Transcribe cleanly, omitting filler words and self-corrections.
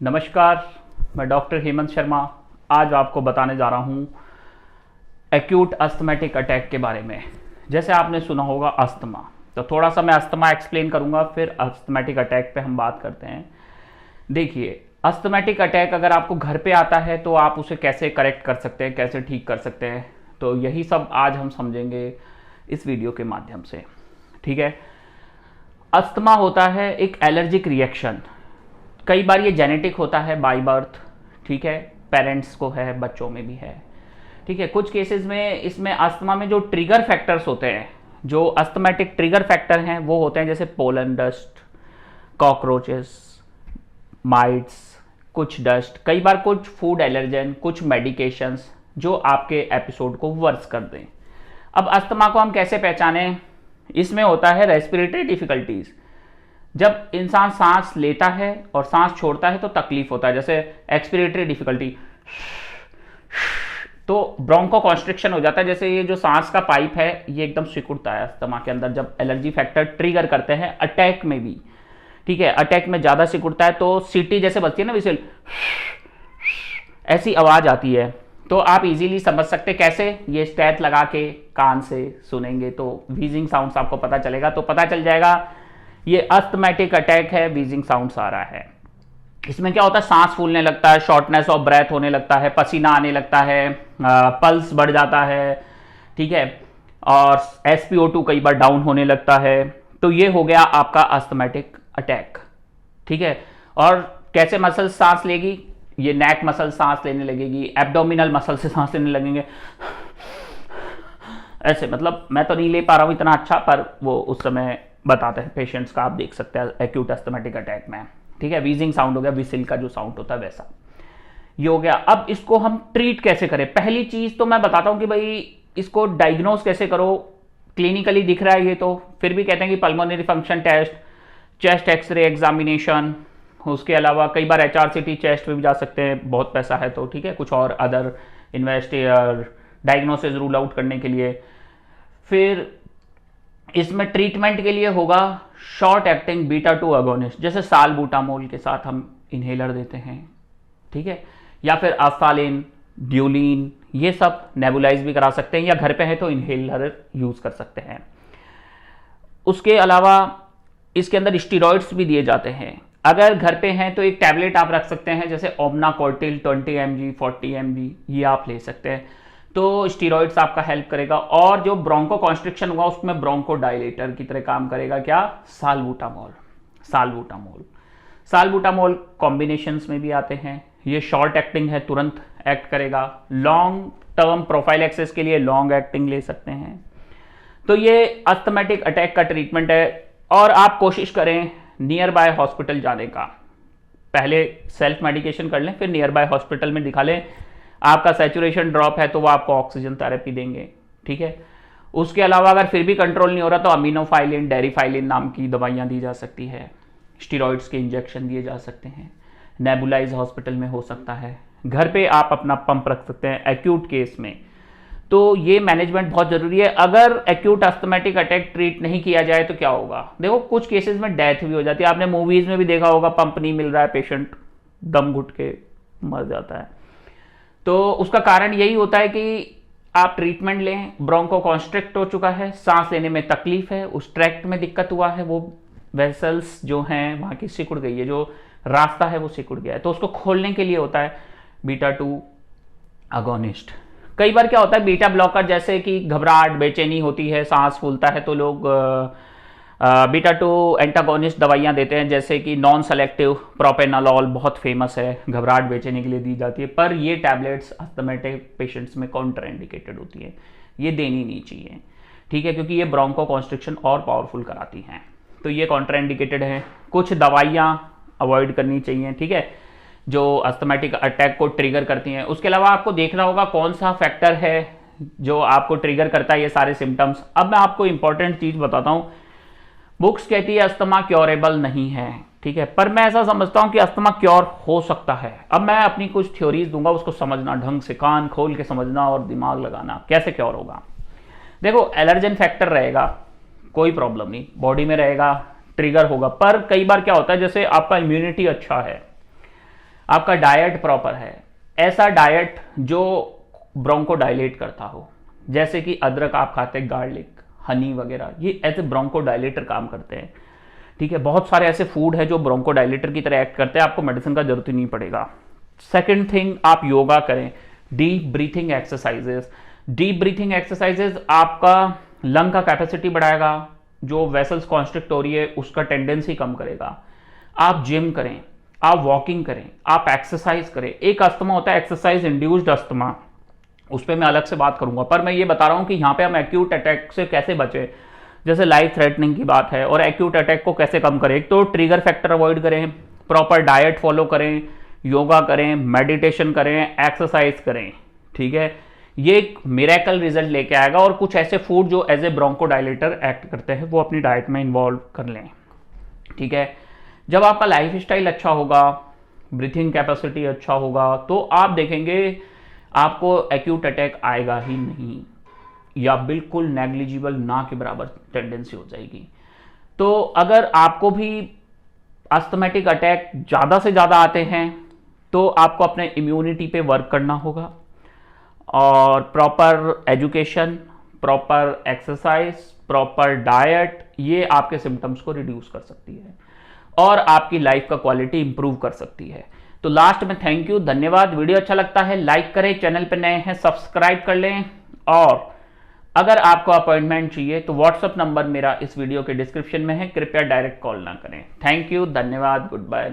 नमस्कार, मैं डॉक्टर हेमंत शर्मा। आज आपको बताने जा रहा हूँ एक्यूट अस्थमैटिक अटैक के बारे में। जैसे आपने सुना होगा अस्थमा, तो थोड़ा सा मैं अस्थमा एक्सप्लेन करूँगा, फिर अस्थमैटिक अटैक पे हम बात करते हैं। देखिए, अस्थमैटिक अटैक अगर आपको घर पे आता है तो आप उसे कैसे करेक्ट कर सकते हैं, कैसे ठीक कर सकते हैं, तो यही सब आज हम समझेंगे इस वीडियो के माध्यम से। ठीक है। अस्थमा होता है एक एलर्जिक रिएक्शन। कई बार ये जेनेटिक होता है बाय बर्थ। ठीक है, पेरेंट्स को है, बच्चों में भी है। ठीक है, कुछ केसेस में इसमें अस्थमा में जो ट्रिगर फैक्टर्स होते हैं, जो अस्थमेटिक ट्रिगर फैक्टर हैं, वो होते हैं जैसे पोलन डस्ट, कॉकरोचेस, माइट्स, कुछ डस्ट, कई बार कुछ फूड एलर्जन, कुछ मेडिकेशंस जो आपके एपिसोड को वर्स कर दें। अब अस्थमा को हम कैसे पहचानें? इसमें होता है रेस्पिरेटरी डिफिकल्टीज। जब इंसान सांस लेता है और सांस छोड़ता है तो तकलीफ होता है, जैसे एक्सपिरेटरी डिफिकल्टी, तो ब्रोंको कॉन्स्ट्रिक्शन हो जाता है। जैसे ये जो सांस का पाइप है ये एकदम सिकुड़ता है अस्थमा के अंदर जब एलर्जी फैक्टर ट्रिगर करते हैं, अटैक में भी। ठीक है, अटैक में ज्यादा सिकुड़ता है तो सीटी जैसे बजती है ना, विसिल, ऐसी आवाज आती है। तो आप इजीली समझ सकते कैसे, ये स्टैट लगा के कान से सुनेंगे तो व्हीजिंग साउंड्स आपको पता चलेगा, तो पता चल जाएगा ये अस्थमैटिक अटैक है, व्हीजिंग साउंड्स आ रहा है। इसमें क्या होता है, सांस फूलने लगता है, शॉर्टनेस ऑफ ब्रेथ होने लगता है, पसीना आने लगता है, पल्स बढ़ जाता है। ठीक है, और SpO2 कई बार डाउन होने लगता है। तो ये हो गया आपका अस्थमैटिक अटैक। ठीक है, और कैसे मसल सांस लेगी, ये नेक मसल सांस लेने लगेगी, एब्डोमिनल मसल से सांस लेने लगेंगे ऐसे। मतलब मैं तो नहीं ले पा रहा हूं इतना अच्छा, पर वो उस समय बताते हैं पेशेंट्स का, आप देख सकते हैं एक्यूट अस्थमैटिक अटैक में। ठीक है, व्हीजिंग साउंड हो गया, विसिल का जो साउंड होता है वैसा ये हो गया। अब इसको हम ट्रीट कैसे करें? पहली चीज तो मैं बताता हूं कि भाई इसको डायग्नोज कैसे करो। क्लिनिकली दिख रहा है ये तो फिर भी कहते हैं कि pulmonary function test, chest X ray examination, उसके अलावा कई बार HRCT चेस्ट पे भी जा सकते हैं, बहुत पैसा है तो। ठीक है, कुछ और other invest diagnosis rule out करने के लिए। फिर इसमें ट्रीटमेंट के लिए होगा शॉर्ट एक्टिंग बीटा-2 अगोनिस्ट, जैसे सालबुटामोल के साथ हम इनहेलर देते हैं। ठीक है, या फिर अफालिन, ड्यूलिन, ये सब नेबुलाइज भी करा सकते हैं, या घर पे है तो इनहेलर यूज कर सकते हैं। उसके अलावा इसके अंदर स्टीरॉइड्स भी दिए जाते हैं। अगर घर पे हैं तो एक टैबलेट आप रख सकते हैं, जैसे ओमनाकोर्टिल 20 mg 40 mg, ये आप ले सकते हैं। तो स्टीरॉइड्स आपका हेल्प करेगा। और जो ब्रोंको कॉन्स्ट्रिक्शन हुआ उसमें ब्रोंको डायलेटर की तरह काम करेगा क्या? सालबुटामोल। सालबुटामोल सालबुटामोल कॉम्बिनेशंस में भी आते हैं। ये शॉर्ट एक्टिंग है, तुरंत एक्ट करेगा। लॉन्ग टर्म प्रोफाइलैक्सिस के लिए लॉन्ग एक्टिंग ले सकते हैं। तो ये अस्थमैटिक अटैक का ट्रीटमेंट है। और आप कोशिश करें नियर बाय हॉस्पिटल जाने का। पहले सेल्फ मेडिकेशन कर लें, फिर नियर बाय हॉस्पिटल में दिखा लें। आपका सैचुरेशन ड्रॉप है तो वो आपको ऑक्सीजन थेरेपी देंगे। ठीक है, उसके अलावा अगर फिर भी कंट्रोल नहीं हो रहा तो अमीनोफाइलिन, डेरिफाइलिन नाम की दवाइयां दी जा सकती है। स्टीरॉइड्स के इंजेक्शन दिए जा सकते हैं। नेबुलाइज हॉस्पिटल में हो सकता है। घर पे आप अपना पंप रख सकते हैं एक्यूट केस में। तो ये मैनेजमेंट बहुत जरूरी है। अगर एक्यूट अस्थमैटिक अटैक ट्रीट नहीं किया जाए तो क्या होगा? देखो, कुछ केसेस में डेथ भी हो जाती है। आपने मूवीज में भी देखा होगा, पंप नहीं मिल रहा है, पेशेंट दम घुट के मर जाता है। तो उसका कारण यही होता है कि आप ट्रीटमेंट लें, ब्रोंको कॉन्स्ट्रिक्ट हो चुका है, सांस लेने में तकलीफ है, उस ट्रैक्ट में दिक्कत हुआ है, वो वेसल्स जो हैं वहां की सिकुड़ गई है, जो रास्ता है वो सिकुड़ गया है, तो उसको खोलने के लिए होता है बीटा-2 अगोनिस्ट। कई बार क्या होता है, बीटा ब्लॉकर जैसे कि घबराहट, बेचैनी होती है, सांस फूलता है, तो लोग बीटा-2 एंटागोनिस्ट दवाइयां देते हैं, जैसे कि नॉन सेलेक्टिव प्रोपेनोलॉल बहुत फेमस है, घबराहट बेचैनी के लिए दी जाती है। पर ये टैबलेट्स अस्थमैटिक पेशेंट्स में कॉन्ट्राइंडिकेटेड होती है, ये देनी नहीं चाहिए। ठीक है, क्योंकि ये ब्रोंको कॉन्स्ट्रिक्शन और पावरफुल कराती हैं, तो ये कॉन्ट्राइंडिकेटेड है। कुछ दवाइयां अवॉइड करनी चाहिए। ठीक है, जो अस्थमैटिक अटैक को ट्रिगर करती हैं। उसके अलावा आपको देखना होगा कौन सा फैक्टर है जो आपको ट्रिगर करता है ये सारे सिम्टम्स। अब मैं आपको इंपॉर्टेंट चीज बताता हूं। बुक्स कहती है अस्थमा क्योरेबल नहीं है। ठीक है, पर मैं ऐसा समझता हूं कि अस्थमा क्योर हो सकता है। अब मैं अपनी कुछ थ्योरीज दूंगा, उसको समझना, ढंग से कान खोल के समझना और दिमाग लगाना कैसे क्योर होगा। देखो, एलर्जन फैक्टर रहेगा, कोई प्रॉब्लम नहीं, बॉडी में रहेगा, ट्रिगर होगा। पर कई बार क्या होता है, जैसे आपका इम्यूनिटी अच्छा है, आपका डाइट प्रॉपर है, ऐसा डाइट जो ब्रोंको डायलेट करता हो, जैसे कि अदरक आप खाते हैं, गार्लिक, हनी वगैरह, ये ऐसे ब्रोंको डायलेटर काम करते हैं। ठीक है, बहुत सारे ऐसे फूड है जो ब्रोंको डायलेटर की तरह एक्ट करते हैं, आपको मेडिसिन का जरूरत ही नहीं पड़ेगा। सेकेंड थिंग, आप योगा करें, deep breathing exercises. Deep breathing exercises आपका लंग का कैपेसिटी बढ़ाएगा, जो वेसल्स कॉन्स्ट्रिक्ट हो रही है उसका टेंडेंसी कम करेगा। आप जिम करें, आप वॉकिंग करें, आप एक्सरसाइज करें। एक अस्थमा होता है एक्सरसाइज इंड्यूस्ड अस्थमा, उस पर मैं अलग से बात करूंगा, पर मैं ये बता रहा हूं कि यहां पे हम एक्यूट अटैक से कैसे बचे, जैसे लाइफ थ्रेटनिंग की बात है, और एक्यूट अटैक को कैसे कम करें। एक तो ट्रिगर फैक्टर अवॉइड करें, प्रॉपर डाइट फॉलो करें, योगा करें, मेडिटेशन करें, एक्सरसाइज करें। ठीक है, ये एक मिरेकल रिजल्ट लेके आएगा। और कुछ ऐसे फूड जो एज ए ब्रोंकोडायलेटर एक्ट करते हैं वो अपनी डाइट में इन्वॉल्व कर लें। ठीक है, जब आपका लाइफ स्टाइल अच्छा होगा, ब्रीथिंग कैपेसिटी अच्छा होगा, तो आप देखेंगे आपको एक्यूट अटैक आएगा ही नहीं, या बिल्कुल नेग्लिजिबल ना के बराबर टेंडेंसी हो जाएगी। तो अगर आपको भी अस्थमैटिक अटैक ज़्यादा से ज़्यादा आते हैं तो आपको अपने इम्यूनिटी पे वर्क करना होगा, और proper education, proper exercise, proper diet, ये आपके सिम्टम्स को रिड्यूस कर सकती है और आपकी लाइफ का क्वालिटी इंप्रूव कर सकती है। तो लास्ट में थैंक यू, धन्यवाद। वीडियो अच्छा लगता है लाइक करें, चैनल पर नए हैं सब्सक्राइब कर लें, और अगर आपको अपॉइंटमेंट चाहिए तो व्हाट्सएप नंबर मेरा इस वीडियो के डिस्क्रिप्शन में है, कृपया डायरेक्ट कॉल ना करें। थैंक यू, धन्यवाद, गुड बाय।